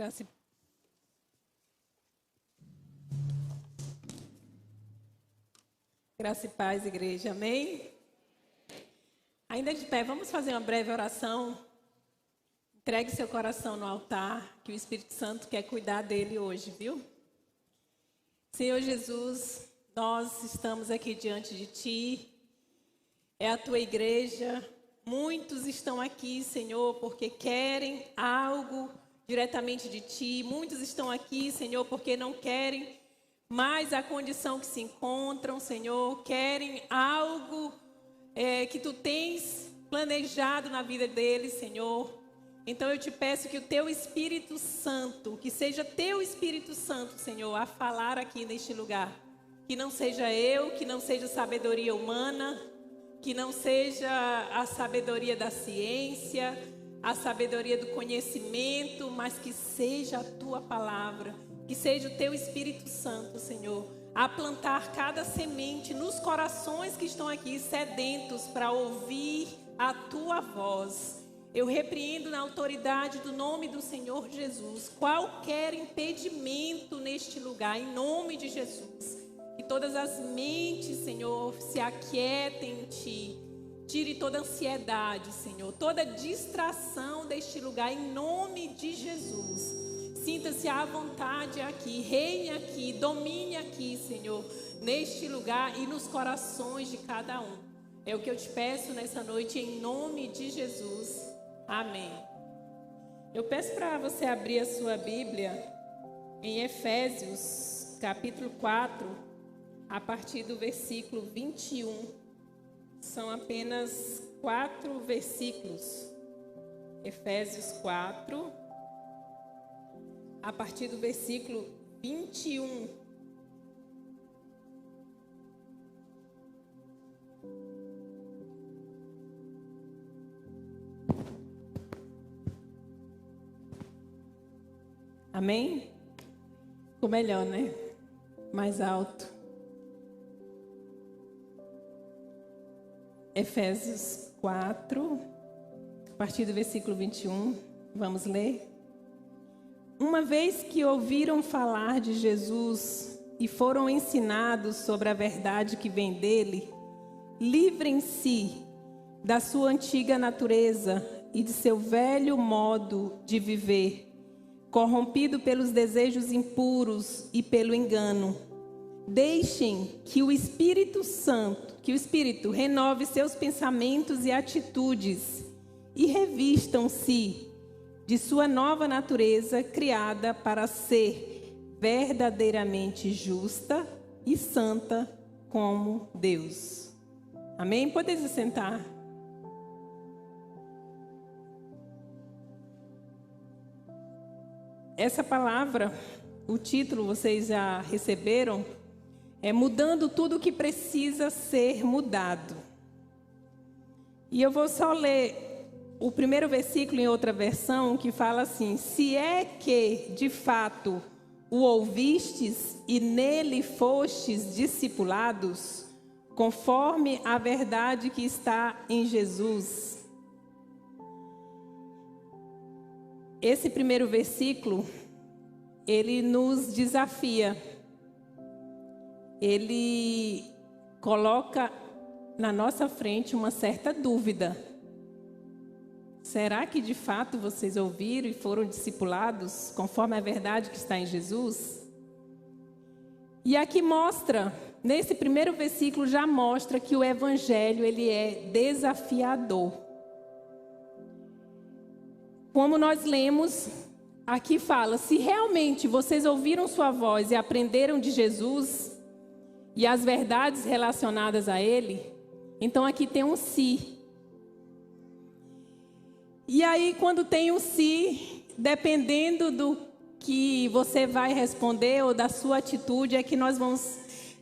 Graça e paz, igreja. Amém? Ainda de pé, vamos fazer uma breve oração. Entregue seu coração no altar, que o Espírito Santo quer cuidar dele hoje, viu? Senhor Jesus, nós estamos aqui diante de Ti. É a Tua igreja. Muitos estão aqui, Senhor, porque querem algo diretamente de Ti. Muitos estão aqui, Senhor, porque não querem mais a condição que se encontram, Senhor. Querem algo que Tu tens planejado na vida deles, Senhor. Então eu te peço que o Teu Espírito Santo, que seja Teu Espírito Santo, Senhor, a falar aqui neste lugar. Que não seja eu, que não seja sabedoria humana, que não seja a sabedoria da ciência, a sabedoria do conhecimento, mas que seja a Tua palavra, que seja o Teu Espírito Santo, Senhor, a plantar cada semente nos corações que estão aqui sedentos para ouvir a Tua voz. Eu repreendo na autoridade do nome do Senhor Jesus qualquer impedimento neste lugar, em nome de Jesus. Que todas as mentes, Senhor, se aquietem em Ti. Tire toda ansiedade, Senhor, toda distração deste lugar, em nome de Jesus. Sinta-se à vontade aqui, reine aqui, domine aqui, Senhor, neste lugar e nos corações de cada um. É o que eu te peço nessa noite, em nome de Jesus. Amém. Eu peço para você abrir a sua Bíblia em Efésios, capítulo 4, a partir do versículo 21. São apenas 4 versículos. Efésios 4, a partir do versículo 21. Amém? Ficou melhor, né? Mais alto. Efésios 4, a partir do versículo 21. Vamos ler? Uma vez que ouviram falar de Jesus e foram ensinados sobre a verdade que vem dele, livrem-se da sua antiga natureza e de seu velho modo de viver, corrompido pelos desejos impuros e pelo engano. Deixem que o Espírito renove seus pensamentos e atitudes e revistam-se de sua nova natureza, criada para ser verdadeiramente justa e santa como Deus. Amém? Pode se sentar. Essa palavra, o título vocês já receberam, é Mudando Tudo o que Precisa Ser Mudado. E eu vou só ler o primeiro versículo em outra versão, que fala assim: se é que, de fato, o ouvistes e nele fostes discipulados, conforme a verdade que está em Jesus. Esse primeiro versículo, ele nos desafia. Ele coloca na nossa frente uma certa dúvida. Será que de fato vocês ouviram e foram discipulados conforme a verdade que está em Jesus? E aqui mostra, nesse primeiro versículo já mostra que o evangelho ele é desafiador. Como nós lemos, aqui fala, se realmente vocês ouviram sua voz e aprenderam de Jesus e as verdades relacionadas a Ele, então aqui tem um se. E aí, quando tem um se, dependendo do que você vai responder ou da sua atitude, é que nós vamos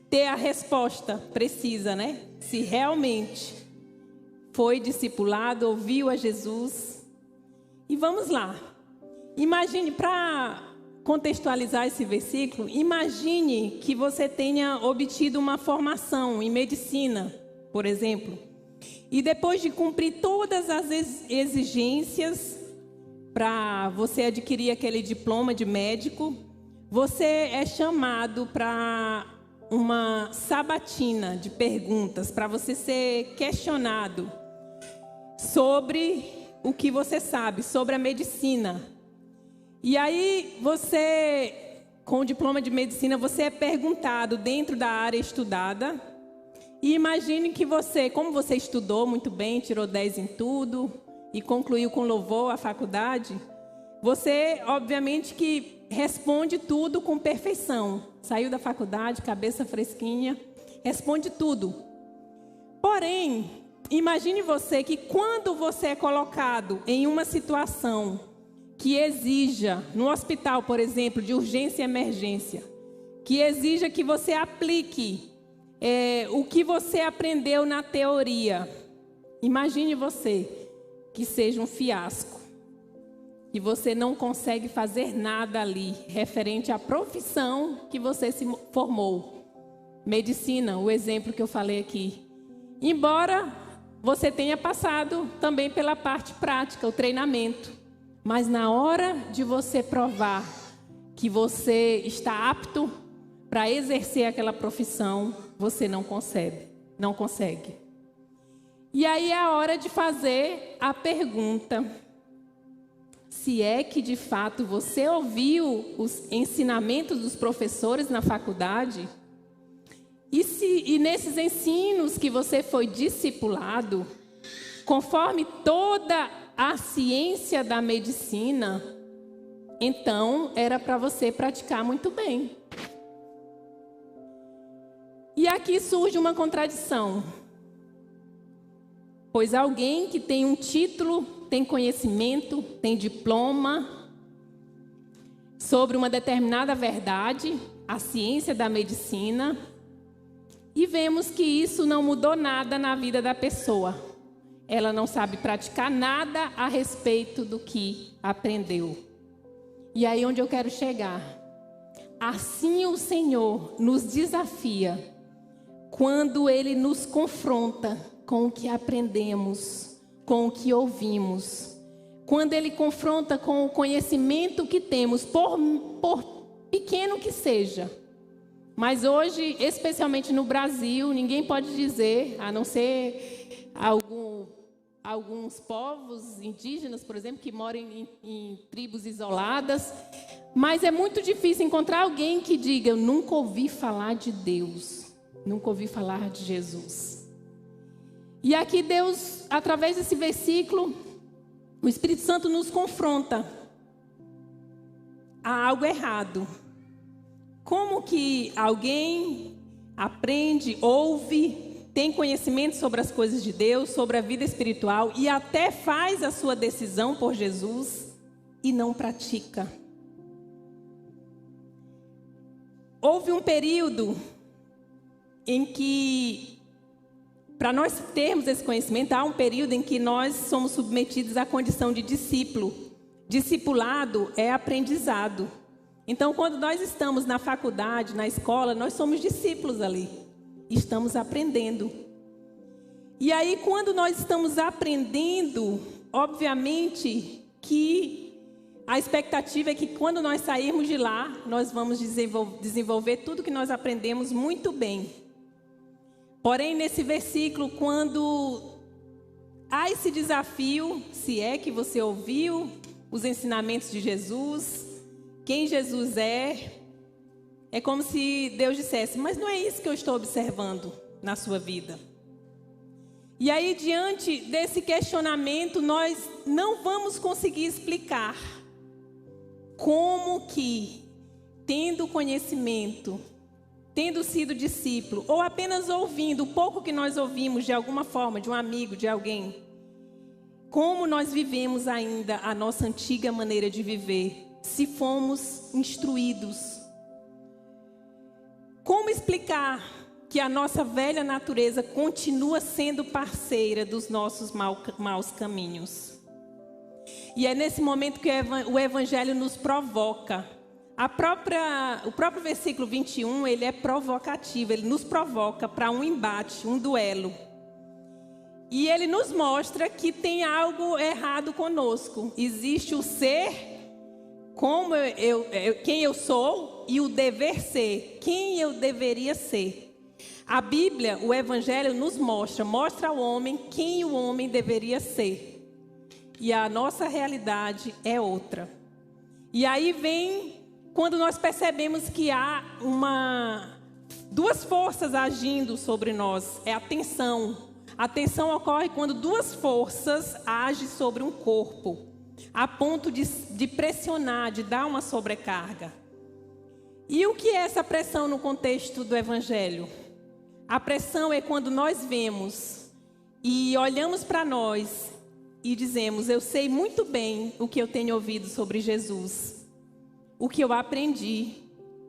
ter a resposta precisa, né? Se realmente foi discipulado, ouviu a Jesus. E vamos lá. Imagine, para contextualizar esse versículo, imagine que você tenha obtido uma formação em medicina, por exemplo. E depois de cumprir todas as exigências para você adquirir aquele diploma de médico, você é chamado para uma sabatina de perguntas, para você ser questionado sobre o que você sabe, sobre a medicina. E aí você, com o diploma de medicina, você é perguntado dentro da área estudada. E imagine que você, como você estudou muito bem, tirou 10 em tudo e concluiu com louvor a faculdade, você, obviamente, que responde tudo com perfeição. Saiu da faculdade, cabeça fresquinha, responde tudo. Porém, imagine você que quando você é colocado em uma situação que exija, no hospital, por exemplo, de urgência e emergência, que exija que você aplique o que você aprendeu na teoria. Imagine você que seja um fiasco, que você não consegue fazer nada ali referente à profissão que você se formou. Medicina, o exemplo que eu falei aqui. Embora você tenha passado também pela parte prática, o treinamento. Mas na hora de você provar que você está apto para exercer aquela profissão, você não consegue. E aí é a hora de fazer a pergunta: se é que de fato você ouviu os ensinamentos dos professores na faculdade, e nesses ensinos que você foi discipulado, conforme toda a ciência da medicina, então era para você praticar muito bem. E aqui surge uma contradição. Pois alguém que tem um título, tem conhecimento, tem diploma sobre uma determinada verdade, a ciência da medicina, e vemos que isso não mudou nada na vida da pessoa. Ela não sabe praticar nada a respeito do que aprendeu. E aí onde eu quero chegar? Assim o Senhor nos desafia quando Ele nos confronta com o que aprendemos, com o que ouvimos. Quando Ele confronta com o conhecimento que temos, por pequeno que seja. Mas hoje, especialmente no Brasil, ninguém pode dizer, a não ser alguns povos indígenas, por exemplo, que moram em tribos isoladas. Mas é muito difícil encontrar alguém que diga: eu nunca ouvi falar de Deus, nunca ouvi falar de Jesus. E aqui Deus, através desse versículo, o Espírito Santo nos confronta a algo errado. Como que alguém aprende, ouve, tem conhecimento sobre as coisas de Deus, sobre a vida espiritual e até faz a sua decisão por Jesus e não pratica? Houve um período em que, para nós termos esse conhecimento, há um período em que nós somos submetidos à condição de discípulo. Discipulado é aprendizado. Então, quando nós estamos na faculdade, na escola, nós somos discípulos ali. Estamos aprendendo. E aí, quando nós estamos aprendendo, obviamente que a expectativa é que quando nós sairmos de lá, nós vamos desenvolver tudo que nós aprendemos muito bem. Porém, nesse versículo, quando há esse desafio, se é que você ouviu os ensinamentos de Jesus, quem Jesus é como se Deus dissesse: mas não é isso que eu estou observando na sua vida. E aí, diante desse questionamento, nós não vamos conseguir explicar como que, tendo conhecimento, tendo sido discípulo, ou apenas ouvindo o pouco que nós ouvimos de alguma forma, de um amigo, de alguém, como nós vivemos ainda a nossa antiga maneira de viver, se fomos instruídos. Como explicar que a nossa velha natureza continua sendo parceira dos nossos maus caminhos? E é nesse momento que o Evangelho nos provoca. O próprio versículo 21, ele é provocativo, ele nos provoca para um embate, um duelo. E ele nos mostra que tem algo errado conosco. Existe o ser, quem eu sou, e o dever ser, quem eu deveria ser. A Bíblia, o Evangelho nos mostra ao homem quem o homem deveria ser. E a nossa realidade é outra. E aí vem quando nós percebemos que há duas forças agindo sobre nós. É a tensão. A tensão ocorre quando duas forças agem sobre um corpo, a ponto de pressionar, de dar uma sobrecarga. E o que é essa pressão no contexto do Evangelho? A pressão é quando nós vemos e olhamos para nós e dizemos: eu sei muito bem o que eu tenho ouvido sobre Jesus. O que eu aprendi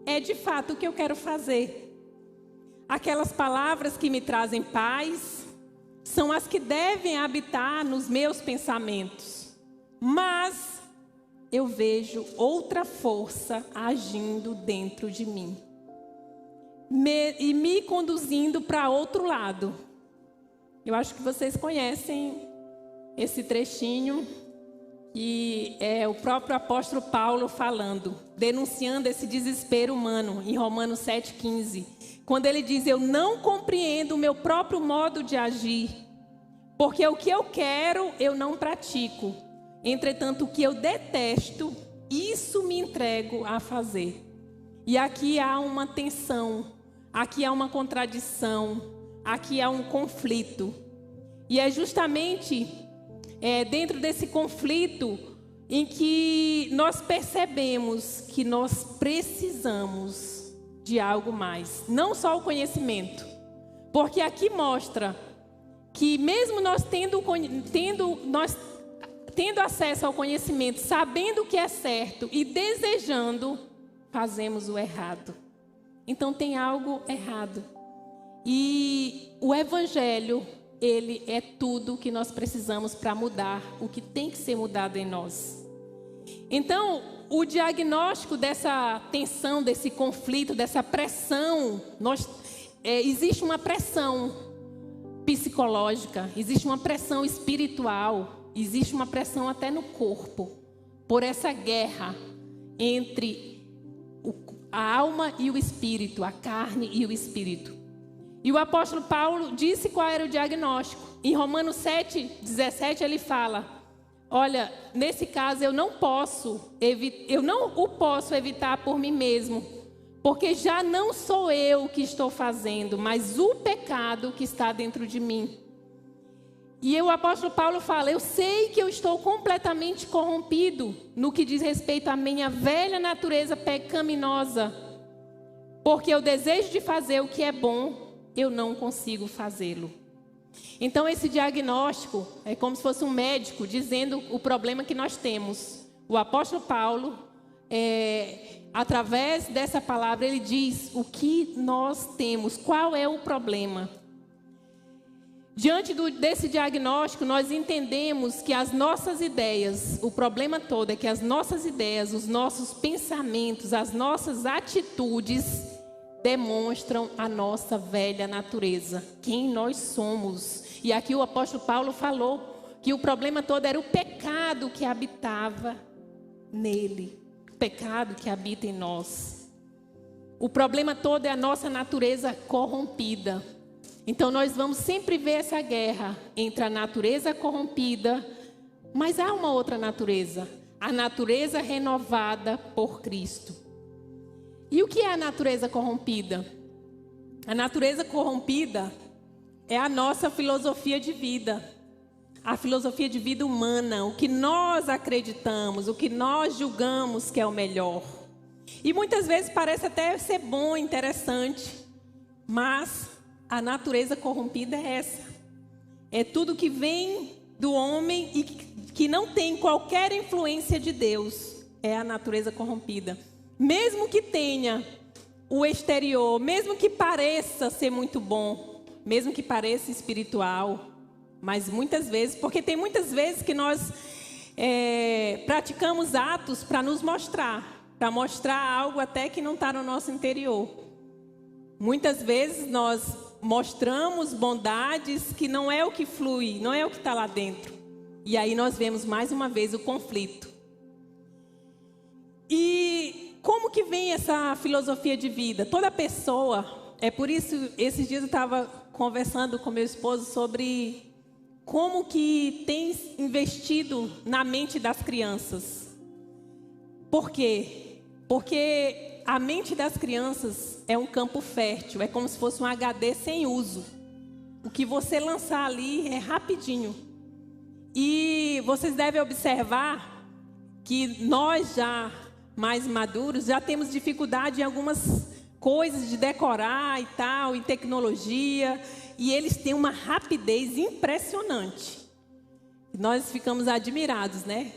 é de fato o que eu quero fazer. Aquelas palavras que me trazem paz são as que devem habitar nos meus pensamentos. Mas eu vejo outra força agindo dentro de mim. E me conduzindo para outro lado. Eu acho que vocês conhecem esse trechinho. E é o próprio apóstolo Paulo falando, denunciando esse desespero humano, em Romanos 7,15. Quando ele diz: eu não compreendo o meu próprio modo de agir, porque o que eu quero, eu não pratico. Entretanto, o que eu detesto, isso me entrego a fazer. E aqui há uma tensão, aqui há uma contradição, aqui há um conflito. E é justamente dentro desse conflito em que nós percebemos que nós precisamos de algo mais. Não só o conhecimento. Porque aqui mostra que mesmo nós tendo acesso ao conhecimento, sabendo o que é certo e desejando, fazemos o errado. Então tem algo errado. E o Evangelho, ele é tudo que nós precisamos para mudar o que tem que ser mudado em nós. Então, o diagnóstico dessa tensão, desse conflito, dessa pressão, existe uma pressão psicológica, existe uma pressão espiritual, existe uma pressão até no corpo, por essa guerra entre a alma e o espírito, a carne e o espírito. E o apóstolo Paulo disse qual era o diagnóstico. Em Romanos 7,17 ele fala: olha, nesse caso eu não o posso evitar por mim mesmo, porque já não sou eu que estou fazendo, mas o pecado que está dentro de mim. E o apóstolo Paulo fala: eu sei que eu estou completamente corrompido no que diz respeito à minha velha natureza pecaminosa, porque eu desejo de fazer o que é bom, eu não consigo fazê-lo. Então esse diagnóstico é como se fosse um médico dizendo o problema que nós temos. O apóstolo Paulo, através dessa palavra, ele diz o que nós temos, qual é o problema. Diante desse diagnóstico, nós entendemos que as nossas ideias, o problema todo é que as nossas ideias, os nossos pensamentos, as nossas atitudes demonstram a nossa velha natureza, quem nós somos. E aqui o apóstolo Paulo falou que o problema todo era o pecado que habitava nele, o pecado que habita em nós. O problema todo é a nossa natureza corrompida. Então nós vamos sempre ver essa guerra entre a natureza corrompida, mas há uma outra natureza, a natureza renovada por Cristo. E o que é a natureza corrompida? A natureza corrompida é a nossa filosofia de vida. A filosofia de vida humana, o que nós acreditamos, o que nós julgamos que é o melhor. E muitas vezes parece até ser bom, interessante, mas a natureza corrompida é essa. É tudo que vem do homem e que não tem qualquer influência de Deus. É a natureza corrompida. Mesmo que tenha o exterior, mesmo que pareça ser muito bom, mesmo que pareça espiritual, mas muitas vezes, porque tem muitas vezes que nós praticamos atos para nos mostrar, para mostrar algo até que não está no nosso interior. Muitas vezes nós mostramos bondades que não é o que flui, não é o que está lá dentro. E aí nós vemos mais uma vez o conflito. E como que vem essa filosofia de vida? Toda pessoa, é por isso, esses dias eu estava conversando com meu esposo sobre como que tem investido na mente das crianças. Por quê? Porque a mente das crianças é um campo fértil, é como se fosse um HD sem uso. O que você lançar ali é rapidinho. E vocês devem observar que nós já mais maduros já temos dificuldade em algumas coisas de decorar e tal, em tecnologia, e eles têm uma rapidez impressionante. Nós ficamos admirados, né?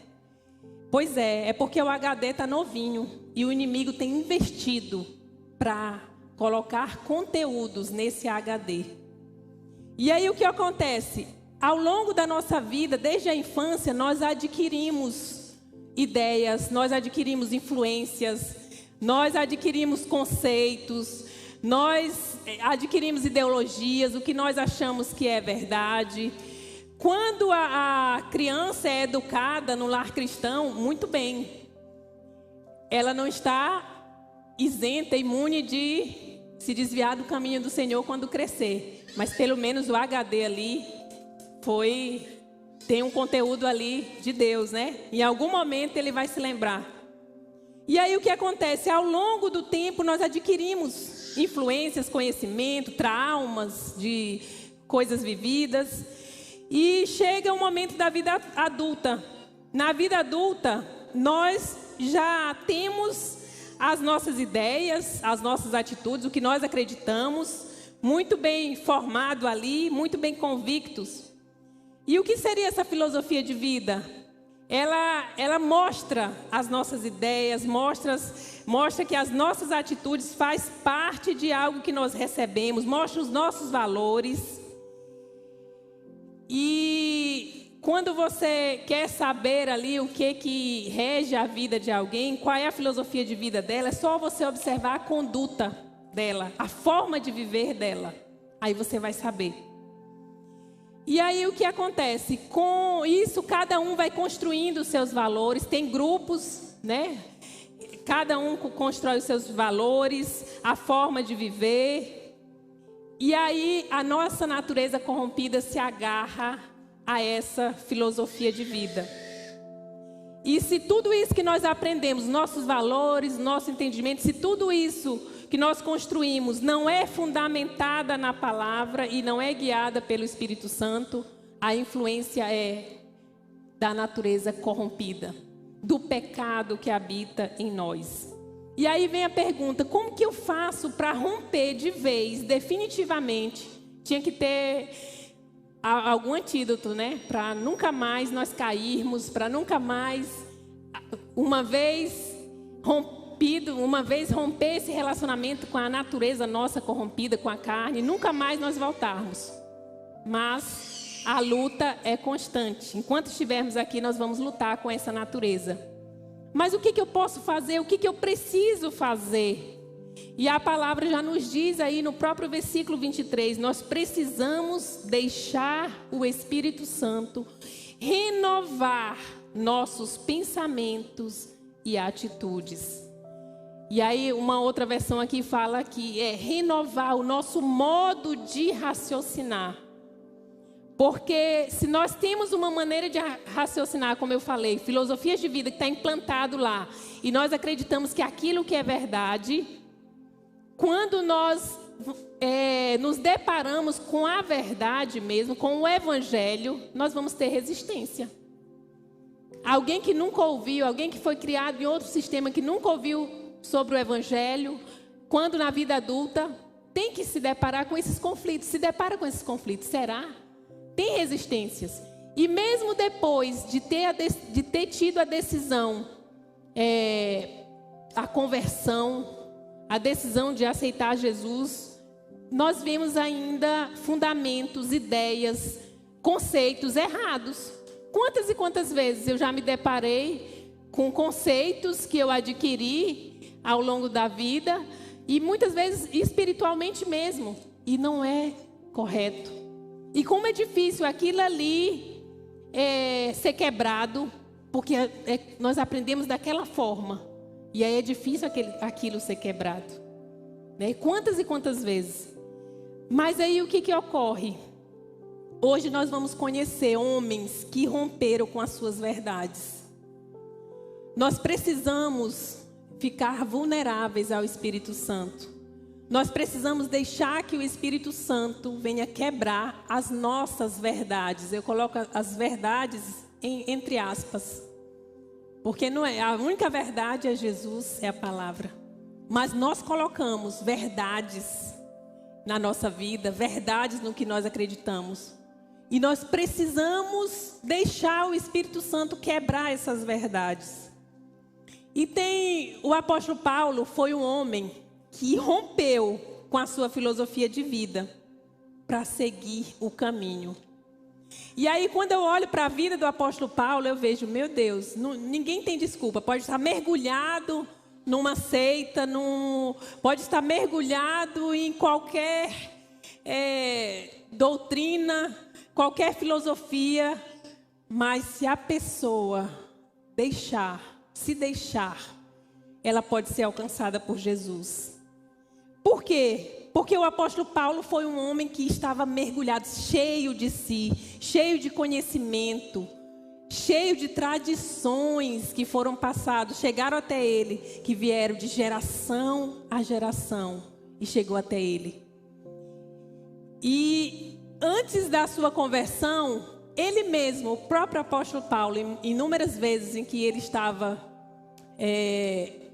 Pois é porque o HD está novinho e o inimigo tem investido para colocar conteúdos nesse HD. E aí o que acontece? Ao longo da nossa vida, desde a infância, nós adquirimos ideias, nós adquirimos influências, nós adquirimos conceitos, nós adquirimos ideologias, o que nós achamos que é verdade. Quando a criança é educada no lar cristão, muito bem. Ela não está isenta, imune de se desviar do caminho do Senhor quando crescer. Mas pelo menos o HD ali tem um conteúdo ali de Deus, né? Em algum momento ele vai se lembrar. E aí o que acontece? Ao longo do tempo nós adquirimos influências, conhecimento, traumas de coisas vividas. E chega um momento da vida adulta. Na vida adulta, nós já temos as nossas ideias, as nossas atitudes, o que nós acreditamos, muito bem formado ali, muito bem convictos. E o que seria essa filosofia de vida? Ela mostra as nossas ideias, mostra que as nossas atitudes fazem parte de algo que nós recebemos, mostra os nossos valores. E quando você quer saber ali o que rege a vida de alguém, qual é a filosofia de vida dela, é só você observar a conduta dela, a forma de viver dela. Aí você vai saber. E aí o que acontece? Com isso, cada um vai construindo os seus valores. Tem grupos, né? Cada um constrói os seus valores, a forma de viver. E aí a nossa natureza corrompida se agarra a essa filosofia de vida. E se tudo isso que nós aprendemos, nossos valores, nosso entendimento, se tudo isso que nós construímos não é fundamentada na palavra e não é guiada pelo Espírito Santo, a influência é da natureza corrompida, do pecado que habita em nós. E aí vem a pergunta, como que eu faço para romper de vez, definitivamente? Tinha que ter algum antídoto, né? Para nunca mais nós cairmos, para nunca mais, uma vez romper esse relacionamento com a natureza nossa corrompida, com a carne, nunca mais nós voltarmos. Mas a luta é constante. Enquanto estivermos aqui, nós vamos lutar com essa natureza. Mas o que eu posso fazer? O que eu preciso fazer? E a palavra já nos diz aí no próprio versículo 23, nós precisamos deixar o Espírito Santo renovar nossos pensamentos e atitudes. E aí uma outra versão aqui fala que é renovar o nosso modo de raciocinar. Porque se nós temos uma maneira de raciocinar, como eu falei, filosofias de vida que está implantado lá, e nós acreditamos que aquilo que é verdade, quando nós nos deparamos com a verdade mesmo, com o Evangelho, nós vamos ter resistência. Alguém que nunca ouviu, alguém que foi criado em outro sistema, que nunca ouviu sobre o Evangelho, quando na vida adulta, tem que se deparar com esses conflitos. Se depara com esses conflitos, será? Tem resistências. E mesmo depois de ter tido a decisão, a conversão, a decisão de aceitar Jesus, nós vemos ainda fundamentos, ideias, conceitos errados. Quantas e quantas vezes eu já me deparei com conceitos que eu adquiri ao longo da vida, e muitas vezes espiritualmente mesmo, e não é correto. E como é difícil aquilo ali ser quebrado, porque nós aprendemos daquela forma. E aí é difícil aquilo ser quebrado. Né? Quantas e quantas vezes. Mas aí o que ocorre? Hoje nós vamos conhecer homens que romperam com as suas verdades. Nós precisamos ficar vulneráveis ao Espírito Santo. Nós precisamos deixar que o Espírito Santo venha quebrar as nossas verdades. Eu coloco as verdades entre aspas. Porque não é, a única verdade é Jesus, é a palavra. Mas nós colocamos verdades na nossa vida, verdades no que nós acreditamos. E nós precisamos deixar o Espírito Santo quebrar essas verdades. E o apóstolo Paulo foi um homem que rompeu com a sua filosofia de vida para seguir o caminho. E aí, quando eu olho para a vida do apóstolo Paulo, eu vejo, meu Deus, ninguém tem desculpa. Pode estar mergulhado numa seita, pode estar mergulhado em qualquer doutrina, qualquer filosofia, mas se a pessoa se deixar, ela pode ser alcançada por Jesus. Por quê? Porque o apóstolo Paulo foi um homem que estava mergulhado, cheio de si, cheio de conhecimento, cheio de tradições que foram passadas, chegaram até ele, que vieram de geração a geração e chegou até ele. E antes da sua conversão, ele mesmo, o próprio apóstolo Paulo, inúmeras vezes em que ele estava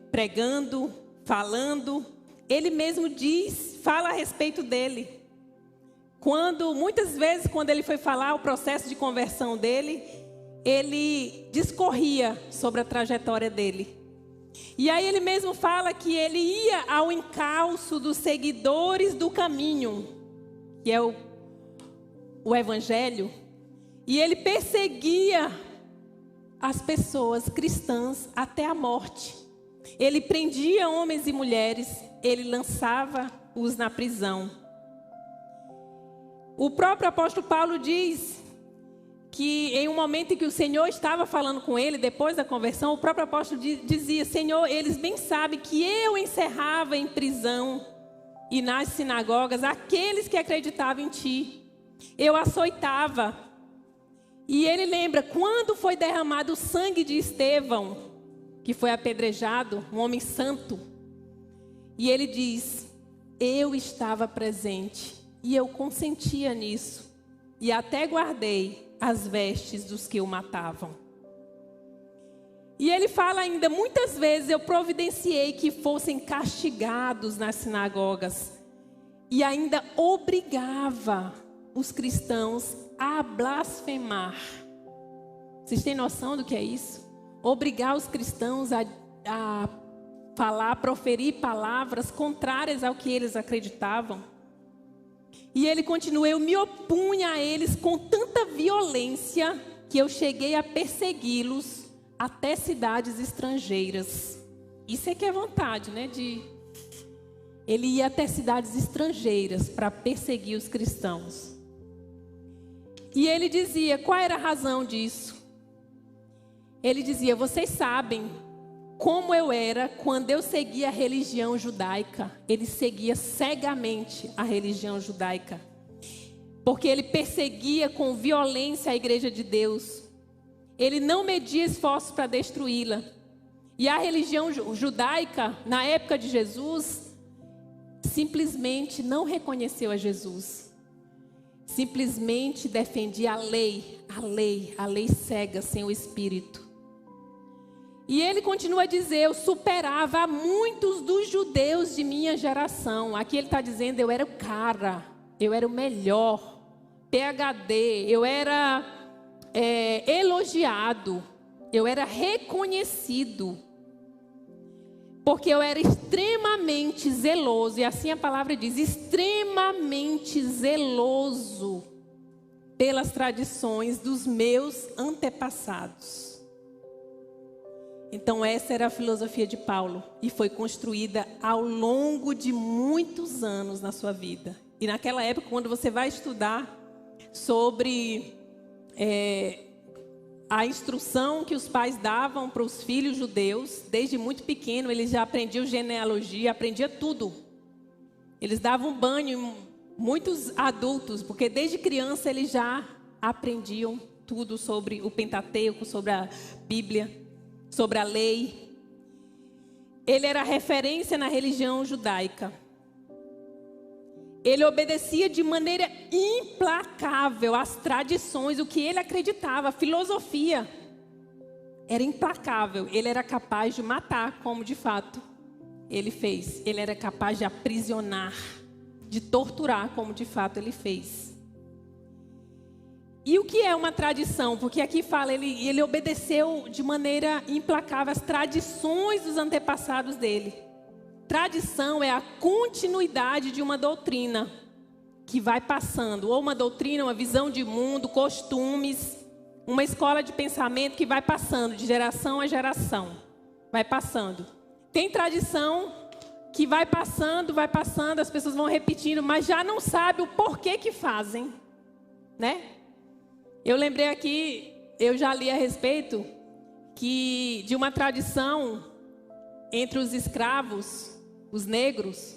pregando, falando, ele mesmo fala a respeito dele. Muitas vezes, quando ele foi falar o processo de conversão dele, ele discorria sobre a trajetória dele. E aí ele mesmo fala que ele ia ao encalço dos seguidores do caminho, que é o evangelho, e ele perseguia as pessoas cristãs até a morte. Ele prendia homens e mulheres, ele lançava-os na prisão. O próprio apóstolo Paulo diz que em um momento em que o Senhor estava falando com ele, depois da conversão, o próprio apóstolo dizia, Senhor, eles bem sabem que eu encerrava em prisão e nas sinagogas aqueles que acreditavam em ti. Eu açoitava. E ele lembra, quando foi derramado o sangue de Estevão, que foi apedrejado, um homem santo. E ele diz, eu estava presente e eu consentia nisso. E até guardei as vestes dos que o matavam. E ele fala ainda, muitas vezes eu providenciei que fossem castigados nas sinagogas. E ainda obrigava os cristãos a blasfemar. Vocês têm noção do que é isso? Obrigar os cristãos a falar, proferir palavras contrárias ao que eles acreditavam. E ele continua, eu me opunha a eles com tanta violência que eu cheguei a persegui-los até cidades estrangeiras. Isso é que é vontade, né? Ele ia até cidades estrangeiras para perseguir os cristãos. E ele dizia, qual era a razão disso? Ele dizia, vocês sabem como eu era quando eu seguia a religião judaica. Ele seguia cegamente a religião judaica. Porque ele perseguia com violência a igreja de Deus. Ele não media esforços para destruí-la. E a religião judaica, na época de Jesus, simplesmente não reconheceu a Jesus. Simplesmente defendia a lei cega, sem o Espírito. E ele continua a dizer, eu superava a muitos dos judeus de minha geração. Aqui ele está dizendo, eu era o cara, eu era o melhor, PhD, eu era elogiado, eu era reconhecido. Porque eu era extremamente zeloso, e assim a palavra diz, extremamente zeloso pelas tradições dos meus antepassados. Então essa era a filosofia de Paulo, e foi construída ao longo de muitos anos na sua vida. E naquela época, quando você vai estudar sobre a instrução que os pais davam para os filhos judeus, desde muito pequeno, eles já aprendiam genealogia, aprendiam tudo. Eles davam banho em muitos adultos, porque desde criança eles já aprendiam tudo sobre o Pentateuco, sobre a Bíblia, sobre a lei. Ele era referência na religião judaica. Ele obedecia de maneira implacável às tradições, o que ele acreditava, a filosofia. Era implacável. Ele era capaz de matar, como de fato ele fez. Ele era capaz de aprisionar, de torturar, como de fato ele fez. E o que é uma tradição? Porque aqui fala, ele obedeceu de maneira implacável às tradições dos antepassados dele. Tradição é a continuidade de uma doutrina que vai passando. Ou uma doutrina, uma visão de mundo, costumes, uma escola de pensamento que vai passando de geração a geração. Vai passando. Tem tradição que vai passando, as pessoas vão repetindo, mas já não sabe o porquê que fazem, né? Eu lembrei aqui, eu já li a respeito de uma tradição entre os escravos, os negros,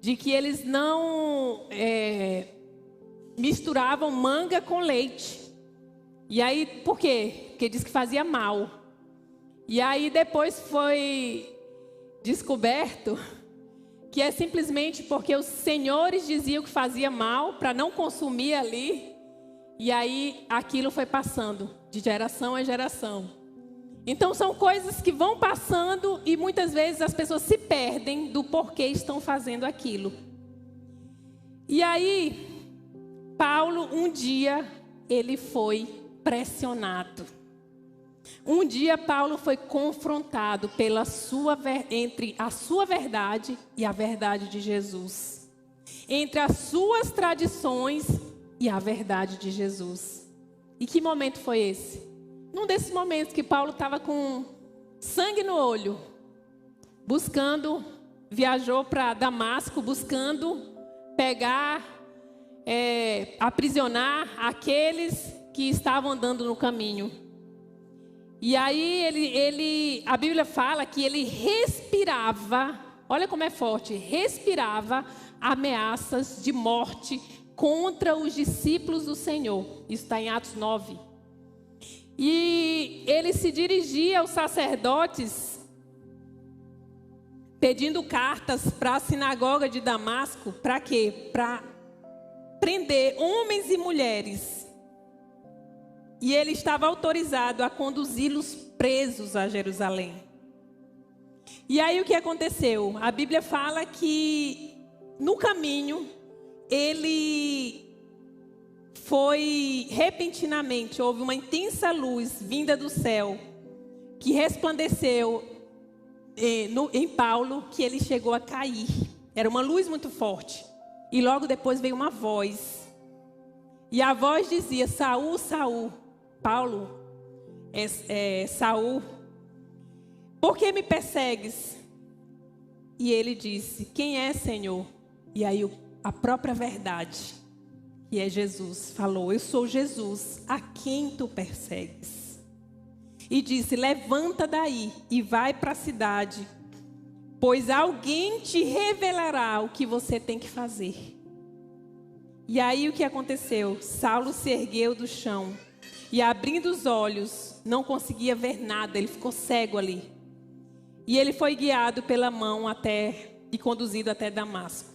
de que eles não misturavam manga com leite. E aí, por quê? Porque diz que fazia mal. E aí depois foi descoberto que é simplesmente porque os senhores diziam que fazia mal para não consumir ali. E aí aquilo foi passando de geração a geração. Então são coisas que vão passando e muitas vezes as pessoas se perdem do porquê estão fazendo aquilo. E aí, Paulo, um dia, ele foi pressionado. Um dia Paulo foi confrontado entre a sua verdade e a verdade de Jesus. Entre as suas tradições e a verdade de Jesus. E que momento foi esse? Num desses momentos que Paulo estava com sangue no olho, viajou para Damasco, buscando pegar, aprisionar aqueles que estavam andando no caminho. E aí a Bíblia fala que ele respirava, olha como é forte, respirava ameaças de morte contra os discípulos do Senhor. Isso está em Atos 9. E ele se dirigia aos sacerdotes, pedindo cartas para a sinagoga de Damasco. Para quê? Para prender homens e mulheres. E ele estava autorizado a conduzi-los presos a Jerusalém. E aí o que aconteceu? A Bíblia fala que no caminho ele foi repentinamente, houve uma intensa luz vinda do céu que resplandeceu em Paulo, que ele chegou a cair. Era uma luz muito forte. E logo depois veio uma voz. E a voz dizia: Saul, Saul, Paulo, Saul, por que me persegues? E ele disse: quem é, Senhor? E aí a própria verdade, que é Jesus, falou: eu sou Jesus, a quem tu persegues? E disse: levanta daí e vai para a cidade, pois alguém te revelará o que você tem que fazer. E aí o que aconteceu? Saulo se ergueu do chão e, abrindo os olhos, não conseguia ver nada, ele ficou cego ali. E ele foi guiado pela mão e conduzido até Damasco.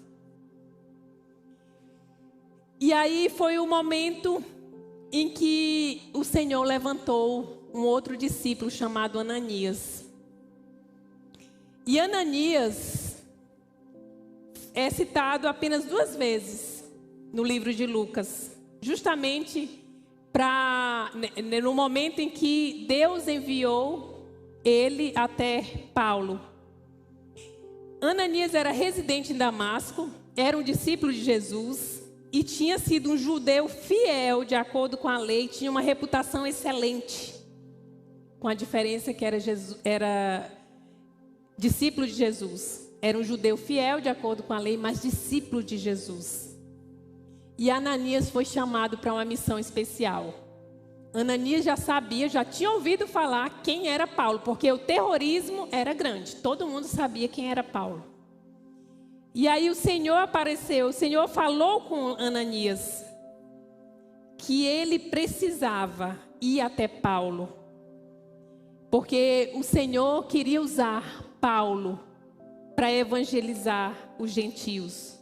E aí foi o momento em que o Senhor levantou um outro discípulo chamado Ananias. E Ananias é citado apenas 2 vezes no livro de Lucas, justamente no momento em que Deus enviou ele até Paulo. Ananias era residente em Damasco, era um discípulo de Jesus e tinha sido um judeu fiel, de acordo com a lei, tinha uma reputação excelente, com a diferença que era discípulo de Jesus. Era um judeu fiel, de acordo com a lei, mas discípulo de Jesus. E Ananias foi chamado para uma missão especial. Ananias já sabia, já tinha ouvido falar quem era Paulo, porque o terrorismo era grande. Todo mundo sabia quem era Paulo. E aí o Senhor apareceu, o Senhor falou com Ananias que ele precisava ir até Paulo, porque o Senhor queria usar Paulo para evangelizar os gentios.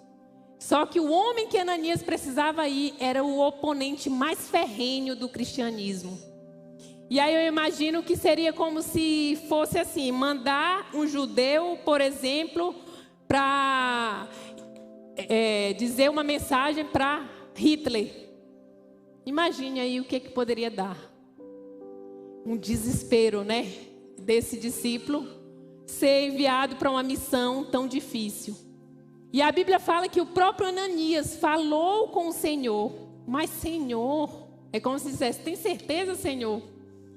Só que o homem que Ananias precisava ir era o oponente mais ferrenho do cristianismo. E aí eu imagino que seria como se fosse assim, mandar um judeu, por exemplo, para dizer uma mensagem para Hitler. Imagine aí o que poderia dar. Um desespero, né? Desse discípulo ser enviado para uma missão tão difícil. E a Bíblia fala que o próprio Ananias falou com o Senhor. Mas Senhor, é como se dissesse, tem certeza, Senhor?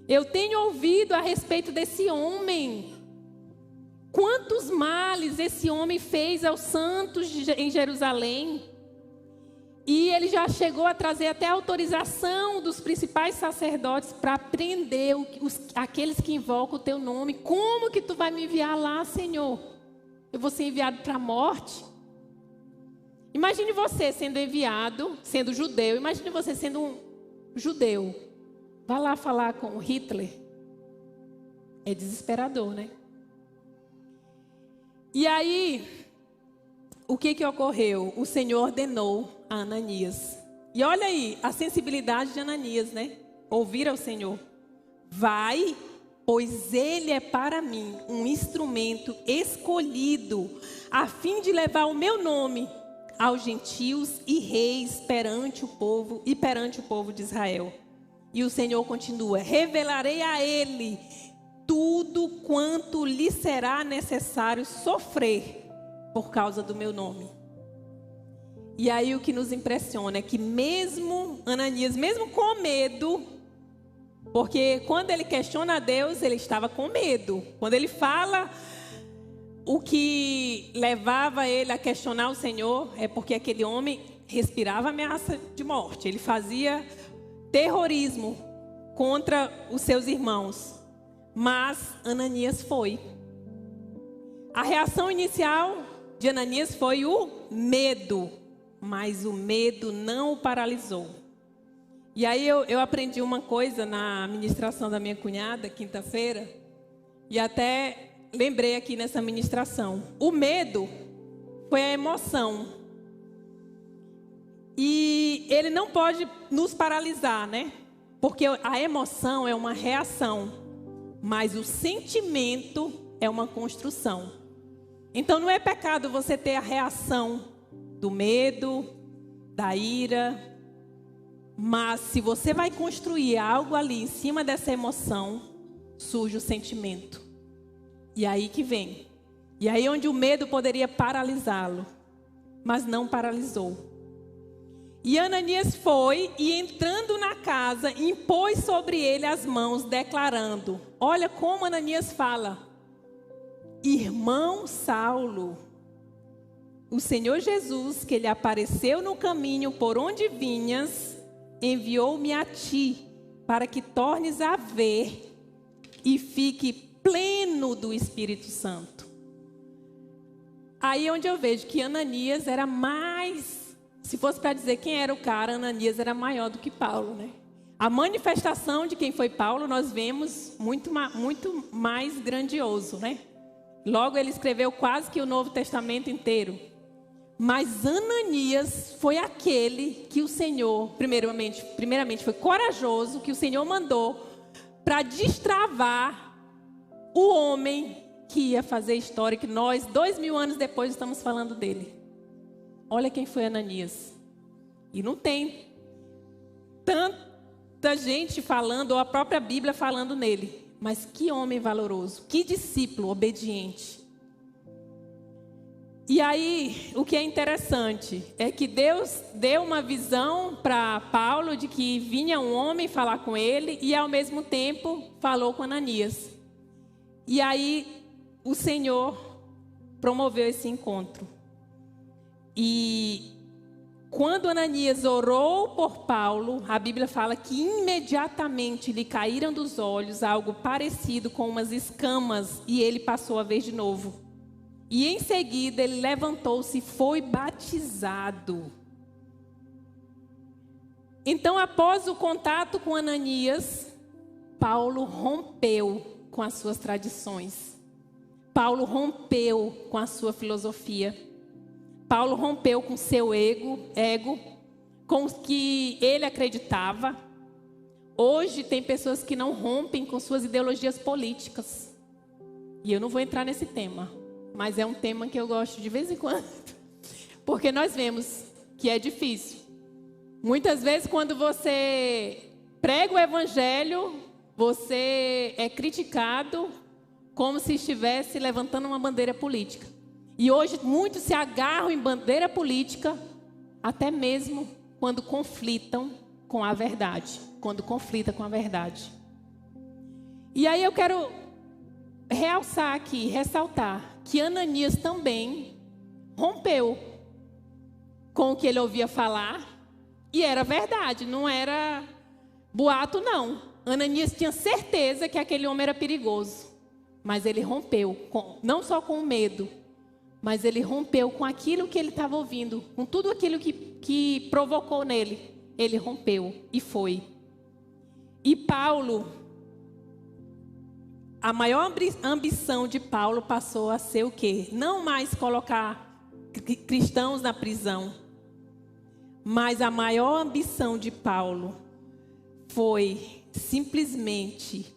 Eu tenho ouvido a respeito desse homem. Quantos males esse homem fez aos santos em Jerusalém. E ele já chegou a trazer até a autorização dos principais sacerdotes para prender aqueles que invocam o teu nome. Como que tu vai me enviar lá, Senhor? Eu vou ser enviado para a morte? Imagine você sendo enviado, sendo judeu. Imagine você sendo um judeu. Vá lá falar com Hitler. É desesperador, né? E aí, o que ocorreu? O Senhor ordenou a Ananias. E olha aí, a sensibilidade de Ananias, né? Ouvir ao Senhor. Vai, pois ele é para mim um instrumento escolhido, a fim de levar o meu nome aos gentios e reis perante o povo de Israel. E o Senhor continua: revelarei a ele tudo quanto lhe será necessário sofrer por causa do meu nome. E aí o que nos impressiona é que mesmo Ananias, mesmo com medo, porque quando ele questiona a Deus, ele estava com medo. Quando ele fala o que levava ele a questionar o Senhor, é porque aquele homem respirava ameaça de morte. Ele fazia terrorismo contra os seus irmãos. Mas Ananias foi. A reação inicial de Ananias foi o medo, mas o medo não o paralisou. E aí eu aprendi uma coisa na ministração da minha cunhada, quinta-feira, e até lembrei aqui nessa ministração. O medo foi a emoção. E ele não pode nos paralisar, né? Porque a emoção é uma reação, mas o sentimento é uma construção. Então não é pecado você ter a reação do medo, da ira, mas se você vai construir algo ali em cima dessa emoção, surge o sentimento. E aí que vem. E aí onde o medo poderia paralisá-lo, mas não paralisou. E Ananias foi e entrando na casa, impôs sobre ele as mãos, declarando. Olha como Ananias fala: irmão Saulo, o Senhor Jesus, que lhe apareceu no caminho por onde vinhas, enviou-me a ti, para que tornes a ver e fique pleno do Espírito Santo. Aí é onde eu vejo que Ananias era mais, se fosse para dizer quem era o cara, Ananias era maior do que Paulo, né? A manifestação de quem foi Paulo, nós vemos muito mais grandioso, né? Logo ele escreveu quase que o Novo Testamento inteiro. Mas Ananias foi aquele que o Senhor, primeiramente foi corajoso, que o Senhor mandou para destravar o homem que ia fazer história, que nós, 2000 anos depois, estamos falando dele. Olha quem foi Ananias. E não tem tanta gente falando, ou a própria Bíblia falando nele. Mas que homem valoroso, que discípulo obediente. E aí, o que é interessante é que Deus deu uma visão para Paulo de que vinha um homem falar com ele e ao mesmo tempo falou com Ananias. E aí, o Senhor promoveu esse encontro. E Quando Ananias orou por Paulo, a Bíblia fala que imediatamente lhe caíram dos olhos algo parecido com umas escamas e ele passou a ver de novo. E em seguida ele levantou-se e foi batizado. Então, após o contato com Ananias, Paulo rompeu com as suas tradições. Paulo rompeu com a sua filosofia. Paulo rompeu com seu ego, com o que ele acreditava. Hoje tem pessoas que não rompem com suas ideologias políticas. E eu não vou entrar nesse tema, mas é um tema que eu gosto de vez em quando. Porque nós vemos que é difícil. Muitas vezes quando você prega o evangelho, você é criticado como se estivesse levantando uma bandeira política. E hoje muitos se agarram em bandeira política, até mesmo quando conflitam com a verdade. Quando conflita com a verdade. E aí eu quero realçar aqui, ressaltar, que Ananias também rompeu com o que ele ouvia falar. E era verdade, não era boato não. Ananias tinha certeza que aquele homem era perigoso. Mas ele rompeu, não só com o medo, mas ele rompeu com aquilo que ele estava ouvindo, com tudo aquilo que provocou nele. Ele rompeu e foi. E Paulo, a maior ambição de Paulo passou a ser o quê? Não mais colocar cristãos na prisão, mas a maior ambição de Paulo foi simplesmente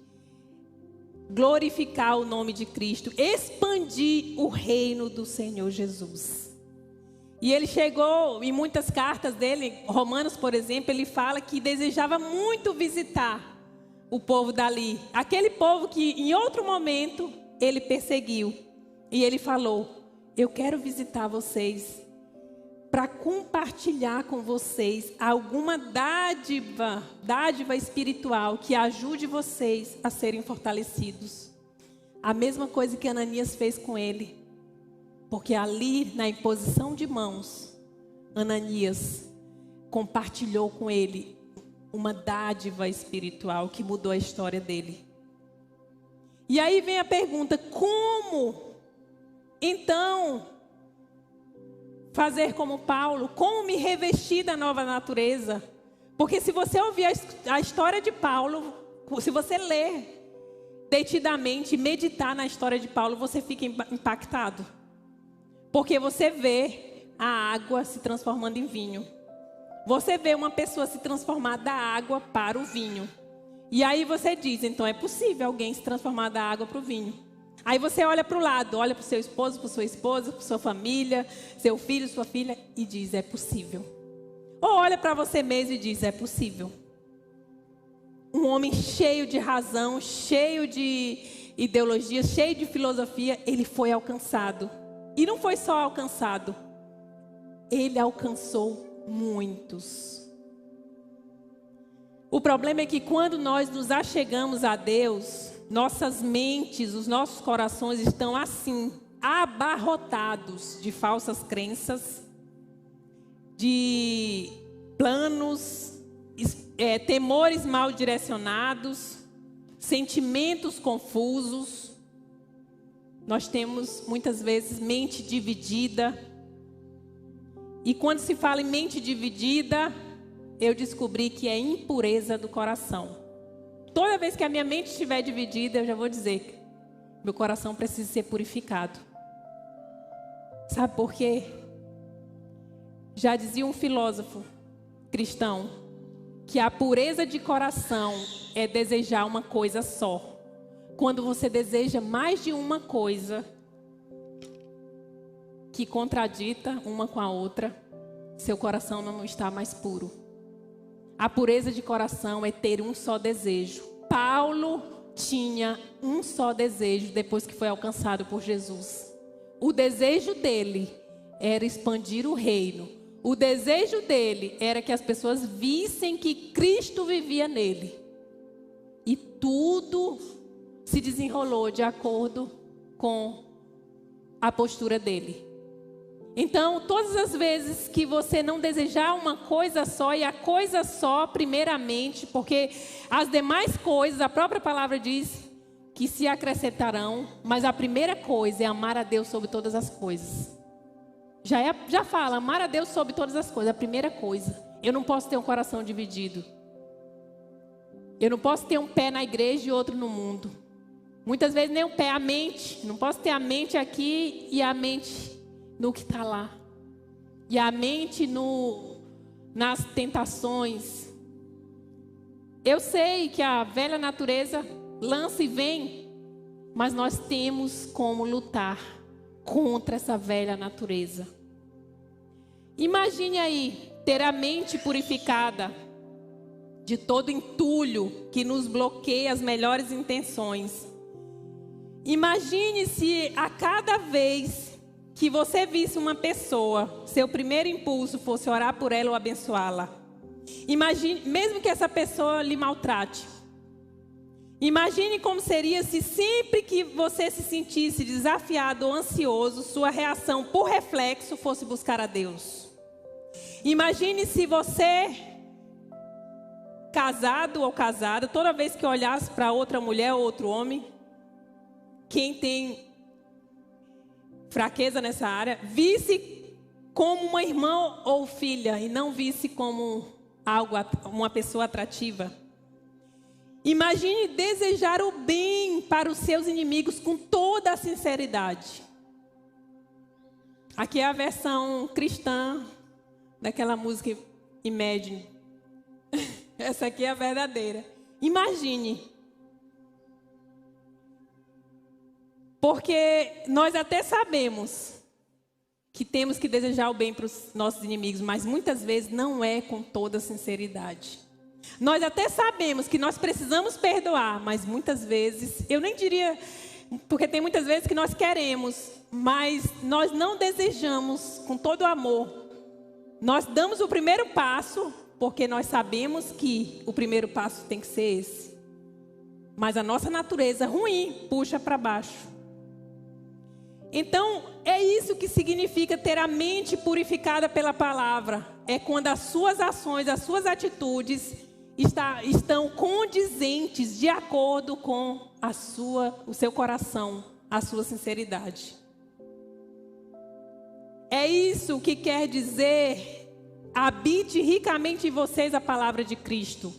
glorificar o nome de Cristo, expandir o reino do Senhor Jesus. E ele chegou, em muitas cartas dele, Romanos, por exemplo, ele fala que desejava muito visitar o povo dali. Aquele povo que em outro momento ele perseguiu. E ele falou: eu quero visitar vocês para compartilhar com vocês alguma dádiva espiritual que ajude vocês a serem fortalecidos. A mesma coisa que Ananias fez com ele. Porque ali, na imposição de mãos, Ananias compartilhou com ele uma dádiva espiritual que mudou a história dele. E aí vem a pergunta: como então fazer como Paulo? Como me revestir da nova natureza? Porque se você ouvir a história de Paulo, se você ler detidamente, meditar na história de Paulo, você fica impactado. Porque você vê a água se transformando em vinho. Você vê uma pessoa se transformar da água para o vinho. E aí você diz: então é possível alguém se transformar da água para o vinho. Aí você olha para o lado, olha para o seu esposo, para sua esposa, para sua família, seu filho, sua filha, e diz: é possível. Ou olha para você mesmo e diz: é possível. Um homem cheio de razão, cheio de ideologia, cheio de filosofia, ele foi alcançado. E não foi só alcançado, ele alcançou muitos. O problema é que quando nós nos achegamos a Deus, nossas mentes, os nossos corações estão assim, abarrotados de falsas crenças, de planos, temores mal direcionados, sentimentos confusos. Nós temos muitas vezes mente dividida. E quando se fala em mente dividida, eu descobri que é impureza do coração. Toda vez que a minha mente estiver dividida, eu já vou dizer: meu coração precisa ser purificado. Sabe por quê? Já dizia um filósofo cristão que a pureza de coração é desejar uma coisa só. Quando você deseja mais de uma coisa que contradita uma com a outra, seu coração não está mais puro. A pureza de coração é ter um só desejo. Paulo tinha um só desejo depois que foi alcançado por Jesus. O desejo dele era expandir o reino. O desejo dele era que as pessoas vissem que Cristo vivia nele. E tudo se desenrolou de acordo com a postura dele. Então, todas as vezes que você não desejar uma coisa só, e a coisa só primeiramente, porque as demais coisas, a própria palavra diz que se acrescentarão, mas a primeira coisa é amar a Deus sobre todas as coisas. Já fala, amar a Deus sobre todas as coisas, a primeira coisa. Eu não posso ter um coração dividido. Eu não posso ter um pé na igreja e outro no mundo. Muitas vezes nem um pé, a mente. Não posso ter a mente aqui e a mente no que está lá. E a mente nas tentações. Eu sei que a velha natureza lança e vem, mas nós temos como lutar contra essa velha natureza. Imagine aí, ter a mente purificada de todo entulho que nos bloqueia as melhores intenções. Imagine se a cada vez que você visse uma pessoa, seu primeiro impulso fosse orar por ela ou abençoá-la. Imagine, mesmo que essa pessoa lhe maltrate. Imagine como seria se sempre que você se sentisse desafiado ou ansioso, sua reação por reflexo fosse buscar a Deus. Imagine se você, casado ou casada, toda vez que olhasse para outra mulher ou outro homem, quem tem fraqueza nessa área, visse como uma irmã ou filha e não visse como uma pessoa atrativa. Imagine desejar o bem para os seus inimigos com toda a sinceridade. Aqui é a versão cristã daquela música Imagine. Essa aqui é a verdadeira. Imagine. Porque nós até sabemos que temos que desejar o bem para os nossos inimigos, mas muitas vezes não é com toda a sinceridade. Nós até sabemos que nós precisamos perdoar, mas muitas vezes, eu nem diria, porque tem muitas vezes que nós queremos, mas nós não desejamos com todo o amor. Nós damos o primeiro passo, porque nós sabemos que o primeiro passo tem que ser esse. Mas a nossa natureza ruim puxa para baixo. Então, é isso que significa ter a mente purificada pela palavra. É quando as suas ações, as suas atitudes estão condizentes, de acordo com o seu coração, a sua sinceridade. É isso que quer dizer, habite ricamente em vocês a palavra de Cristo.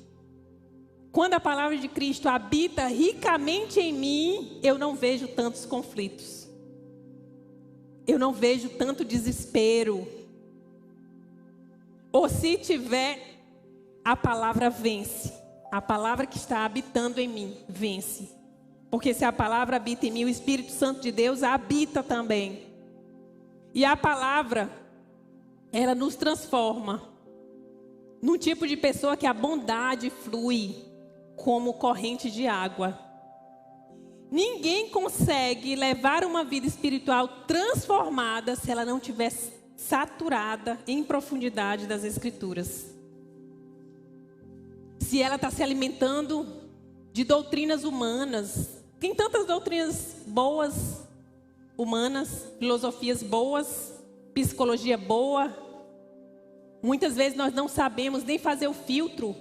Quando a palavra de Cristo habita ricamente em mim, eu não vejo tantos conflitos. Eu não vejo tanto desespero. Ou se tiver, a palavra vence. A palavra que está habitando em mim vence. Porque se a palavra habita em mim, o Espírito Santo de Deus habita também. E a palavra, ela nos transforma num tipo de pessoa que a bondade flui como corrente de água. Ninguém consegue levar uma vida espiritual transformada se ela não estiver saturada em profundidade das Escrituras. Se ela está se alimentando de doutrinas humanas. Tem tantas doutrinas boas, humanas, filosofias boas, psicologia boa. Muitas vezes nós não sabemos nem fazer o filtro.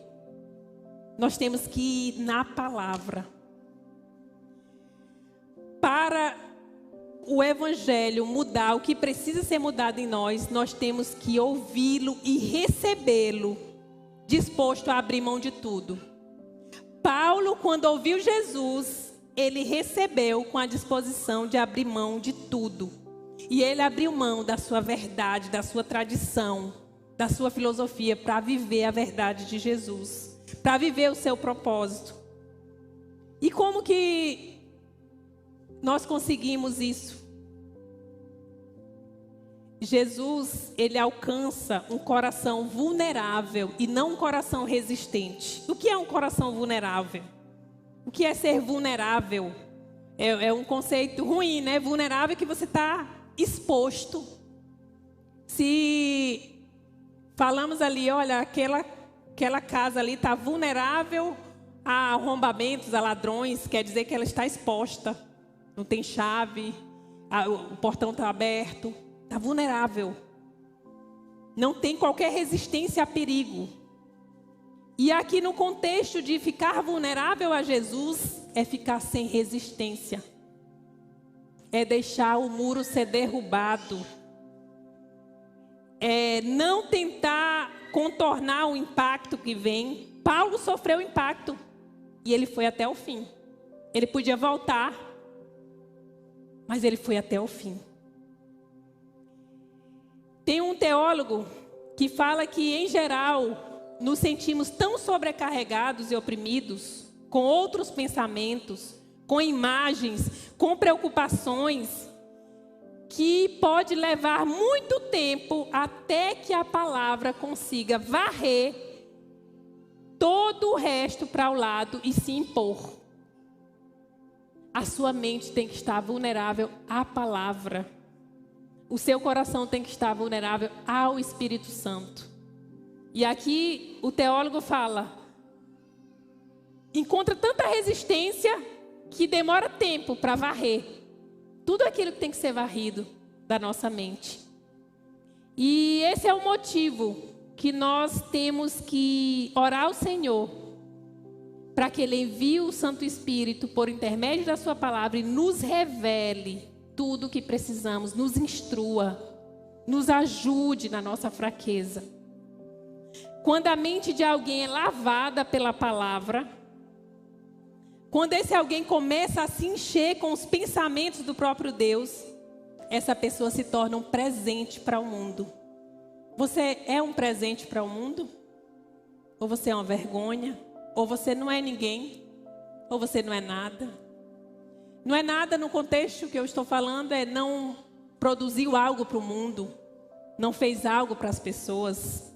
Nós temos que ir na palavra. Para o evangelho mudar o que precisa ser mudado em nós, nós temos que ouvi-lo e recebê-lo, disposto a abrir mão de tudo. Paulo, quando ouviu Jesus, ele recebeu com a disposição de abrir mão de tudo. E ele abriu mão da sua verdade, da sua tradição, da sua filosofia, para viver a verdade de Jesus, para viver o seu propósito. E como que nós conseguimos isso? Jesus, ele alcança um coração vulnerável e não um coração resistente. O que é um coração vulnerável? O que é ser vulnerável? É um conceito ruim, né? Vulnerável é que você está exposto. Se falamos ali, olha, aquela casa ali está vulnerável a arrombamentos, a ladrões, quer dizer que ela está exposta. Não tem chave, o portão está aberto, está está vulnerável. Não tem qualquer resistência a perigo. E aqui no contexto de ficar vulnerável a Jesus, é ficar sem resistência. É deixar o muro ser derrubado. É não tentar contornar o impacto que vem. Paulo sofreu impacto e ele foi até o fim. Ele podia voltar, mas ele foi até o fim. Tem um teólogo que fala que, em geral, nos sentimos tão sobrecarregados e oprimidos com outros pensamentos, com imagens, com preocupações, que pode levar muito tempo até que a palavra consiga varrer todo o resto para o lado e se impor. A sua mente tem que estar vulnerável à palavra. O seu coração tem que estar vulnerável ao Espírito Santo. E aqui o teólogo fala, encontra tanta resistência que demora tempo para varrer tudo aquilo que tem que ser varrido da nossa mente. E esse é o motivo que nós temos que orar ao Senhor para que Ele envie o Santo Espírito por intermédio da sua palavra e nos revele tudo o que precisamos, nos instrua, nos ajude na nossa fraqueza. Quando a mente de alguém é lavada pela palavra, quando esse alguém começa a se encher com os pensamentos do próprio Deus, essa pessoa se torna um presente para o mundo. Você é um presente para o mundo? Ou você é uma vergonha? Ou você não é ninguém? Ou você não é nada? Não é nada no contexto que eu estou falando, é não produziu algo para o mundo, não fez algo para as pessoas.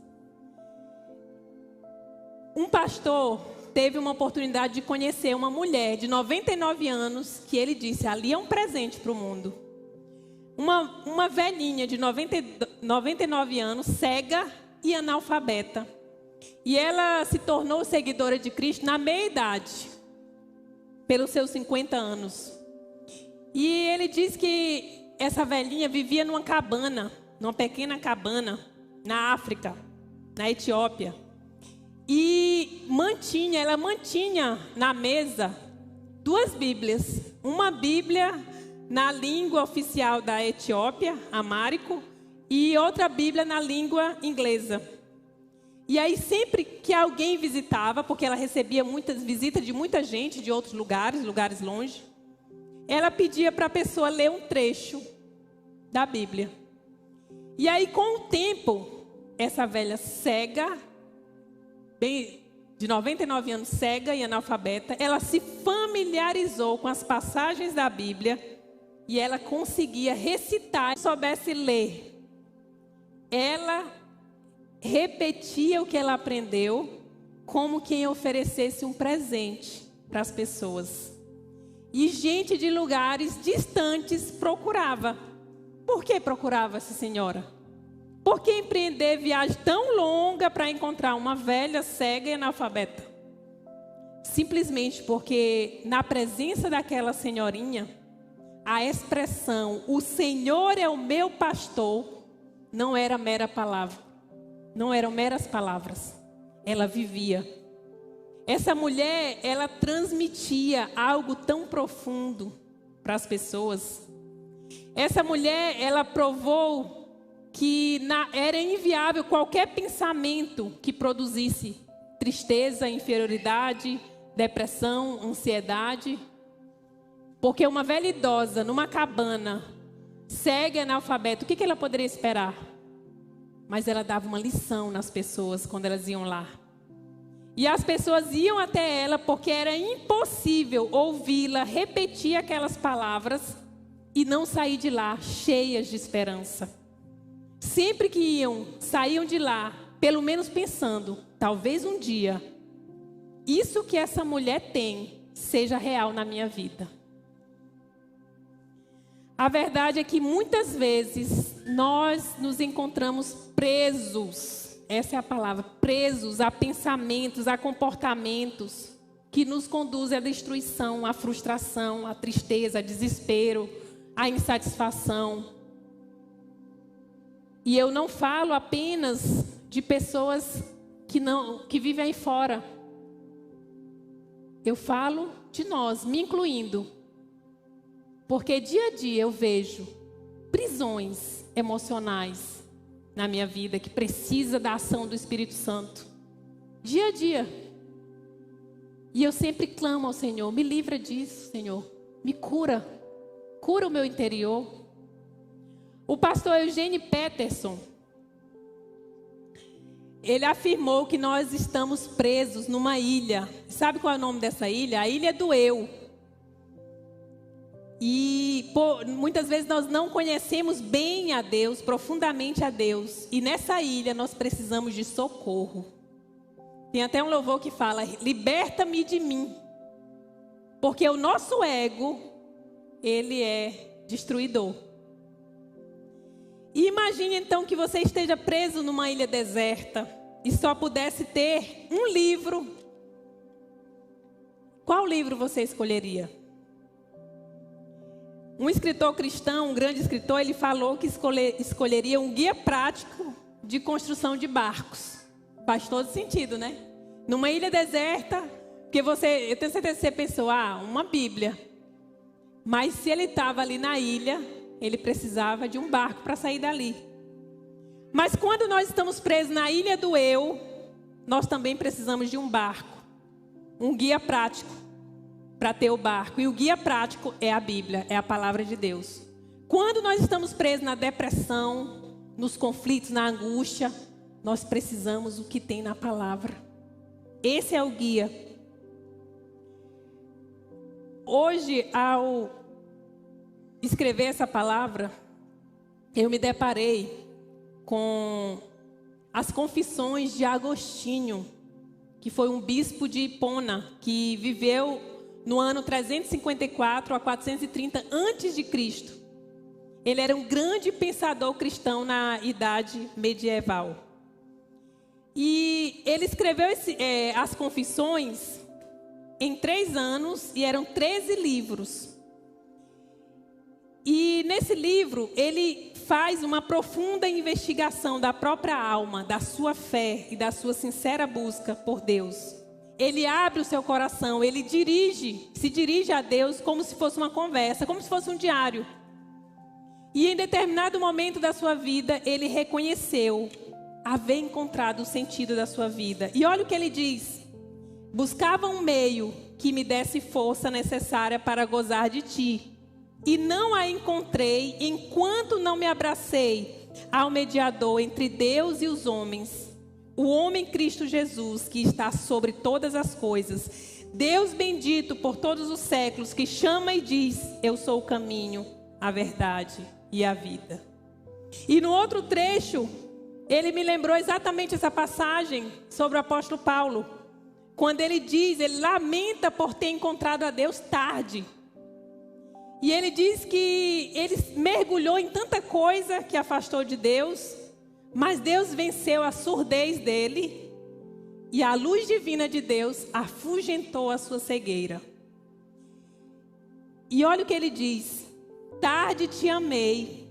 Um pastor teve uma oportunidade de conhecer uma mulher de 99 anos, que ele disse, ali é um presente para o mundo. Uma velhinha de 99 anos, cega e analfabeta. E ela se tornou seguidora de Cristo na meia-idade, pelos seus 50 anos. E ele diz que essa velhinha vivia numa cabana, numa pequena cabana, na África, na Etiópia. E ela mantinha na mesa 2 Bíblias. Uma Bíblia na língua oficial da Etiópia, amárico, e outra Bíblia na língua inglesa. E aí sempre que alguém visitava, porque ela recebia muitas visitas de muita gente de outros lugares longe, ela pedia para a pessoa ler um trecho da Bíblia. E aí com o tempo, essa velha cega, de 99 anos, cega e analfabeta, ela se familiarizou com as passagens da Bíblia e ela conseguia recitar, soubesse ler. Ela repetia o que ela aprendeu como quem oferecesse um presente para as pessoas. E gente de lugares distantes procurava. Por que procurava essa senhora? Por que empreender viagem tão longa para encontrar uma velha cega e analfabeta? Simplesmente porque na presença daquela senhorinha, a expressão, o Senhor é o meu pastor, não era mera palavra. Não eram meras palavras. Ela vivia. Essa mulher, ela transmitia algo tão profundo para as pessoas. Essa mulher, ela provou que era inviável qualquer pensamento que produzisse tristeza, inferioridade, depressão, ansiedade. Porque uma velha idosa, numa cabana, cega e analfabeta, o que ela poderia esperar? Mas ela dava uma lição nas pessoas quando elas iam lá. E as pessoas iam até ela porque era impossível ouvi-la repetir aquelas palavras e não sair de lá cheias de esperança. Sempre que saíam de lá, pelo menos pensando, talvez um dia, isso que essa mulher tem seja real na minha vida. A verdade é que muitas vezes nós nos encontramos presos, essa é a palavra, presos a pensamentos, a comportamentos que nos conduzem à destruição, à frustração, à tristeza, ao desespero, à insatisfação. E eu não falo apenas de pessoas que vivem aí fora. Eu falo de nós, me incluindo. Porque dia a dia eu vejo prisões emocionais na minha vida que precisa da ação do Espírito Santo. Dia a dia. E eu sempre clamo ao Senhor, me livra disso, Senhor. Me cura. Cura o meu interior. O pastor Eugênio Peterson, ele afirmou que nós estamos presos numa ilha. Sabe qual é o nome dessa ilha? A ilha do eu. E muitas vezes nós não conhecemos bem a Deus, profundamente a Deus. E nessa ilha nós precisamos de socorro. Tem até um louvor que fala, liberta-me de mim. Porque o nosso ego, ele é destruidor. E imagine então que você esteja preso numa ilha deserta e só pudesse ter um livro. Qual livro você escolheria? Um escritor cristão, um grande escritor, ele falou que escolheria um guia prático de construção de barcos. Faz todo sentido, né? Numa ilha deserta, porque eu tenho certeza que você pensou, uma Bíblia. Mas se ele estava ali na ilha, ele precisava de um barco para sair dali. Mas quando nós estamos presos na ilha do eu, nós também precisamos de um barco. Um guia prático para ter o barco. E o guia prático é a Bíblia, é a palavra de Deus. Quando nós estamos presos na depressão, nos conflitos, na angústia, nós precisamos do que tem na palavra. Esse é o guia. Hoje, ao escrever essa palavra, eu me deparei com as confissões de Agostinho, que foi um bispo de Hipona, que viveu no ano 354 a 430 a.C. Ele era um grande pensador cristão na idade medieval. E ele escreveu as confissões em 3 anos e eram 13 livros. E nesse livro ele faz uma profunda investigação da própria alma, da sua fé e da sua sincera busca por Deus. Ele abre o seu coração, ele se dirige a Deus como se fosse uma conversa, como se fosse um diário. E em determinado momento da sua vida, ele reconheceu haver encontrado o sentido da sua vida. E olha o que ele diz: buscava um meio que me desse força necessária para gozar de ti, e não a encontrei enquanto não me abracei ao mediador entre Deus e os homens, o homem Cristo Jesus, que está sobre todas as coisas. Deus bendito por todos os séculos, que chama e diz: eu sou o caminho, a verdade e a vida. E no outro trecho, ele me lembrou exatamente essa passagem sobre o apóstolo Paulo, quando ele lamenta por ter encontrado a Deus tarde. E ele diz que ele mergulhou em tanta coisa que afastou de Deus, mas Deus venceu a surdez dele e a luz divina de Deus afugentou a sua cegueira. E olha o que ele diz: tarde te amei,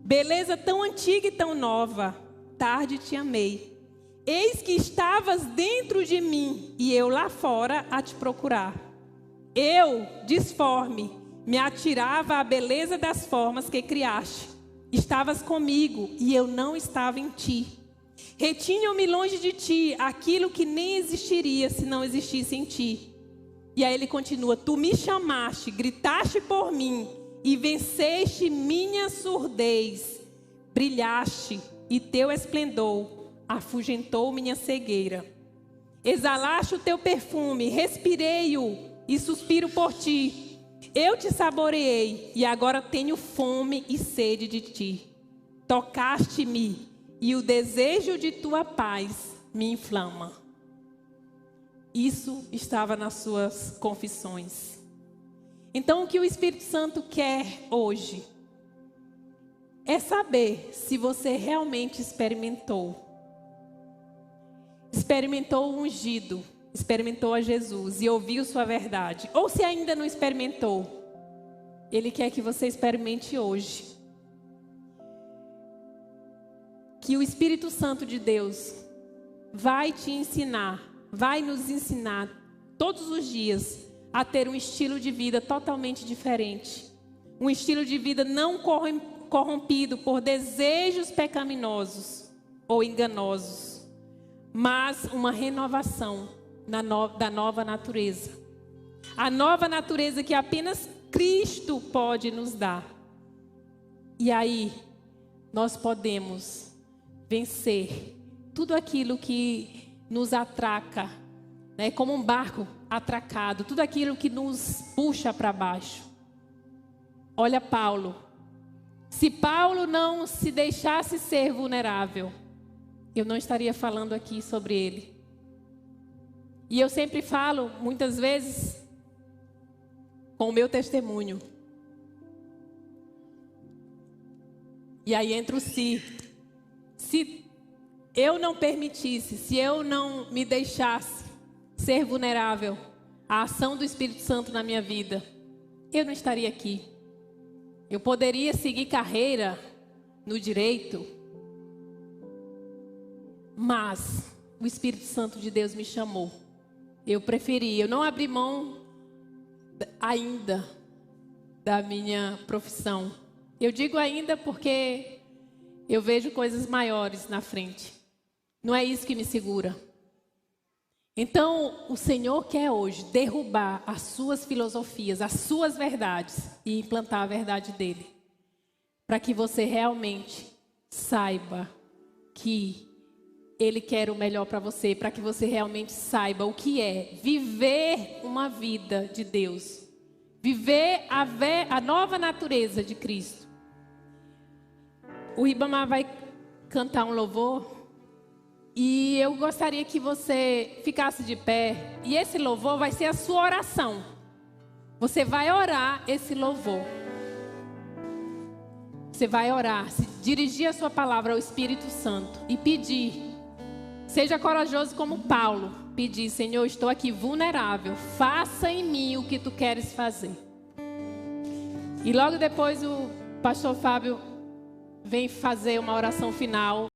beleza tão antiga e tão nova, tarde te amei. Eis que estavas dentro de mim e eu lá fora a te procurar. Eu, disforme, me atirava à beleza das formas que criaste. Estavas comigo e eu não estava em ti. Retinham-me longe de ti aquilo que nem existiria se não existisse em ti. E aí ele continua: tu me chamaste, gritaste por mim e venceste minha surdez. Brilhaste e teu esplendor afugentou minha cegueira. Exalaste o teu perfume, respirei-o e suspiro por ti. Eu te saboreei e agora tenho fome e sede de ti. Tocaste-me e o desejo de tua paz me inflama. Isso estava nas suas confissões. Então o que o Espírito Santo quer hoje é saber se você realmente experimentou o ungido, experimentou a Jesus e ouviu sua verdade. Ou se ainda não experimentou, Ele quer que você experimente hoje. que o Espírito Santo de Deus vai te ensinar, vai nos ensinar todos os dias a ter um estilo de vida totalmente diferente. Um estilo de vida não corrompido por desejos pecaminosos ou enganosos, mas uma renovação da nova natureza. A nova natureza que apenas Cristo pode nos dar. E aí, nós podemos vencer tudo aquilo que nos atraca, né? Como um barco atracado, tudo aquilo que nos puxa para baixo. Olha Paulo. Se Paulo não se deixasse ser vulnerável, eu não estaria falando aqui sobre ele. E eu sempre falo, muitas vezes, com o meu testemunho. E aí entra o se. Se eu não permitisse, se eu não me deixasse ser vulnerável à ação do Espírito Santo na minha vida, eu não estaria aqui. Eu poderia seguir carreira no direito, mas o Espírito Santo de Deus me chamou. Eu preferi, eu não abri mão ainda da minha profissão. Eu digo ainda porque eu vejo coisas maiores na frente. Não é isso que me segura. Então, o Senhor quer hoje derrubar as suas filosofias, as suas verdades e implantar a verdade dele. Para que você realmente saiba que ele quer o melhor para você. Para que você realmente saiba o que é viver uma vida de Deus. Viver a nova natureza de Cristo. O Ribamar vai cantar um louvor. E eu gostaria que você ficasse de pé. E esse louvor vai ser a sua oração. Você vai orar esse louvor. Você vai orar, se dirigir a sua palavra ao Espírito Santo e pedir. Seja corajoso como Paulo. Pedir, Senhor, estou aqui vulnerável. Faça em mim o que tu queres fazer. E logo depois o pastor Fábio vem fazer uma oração final.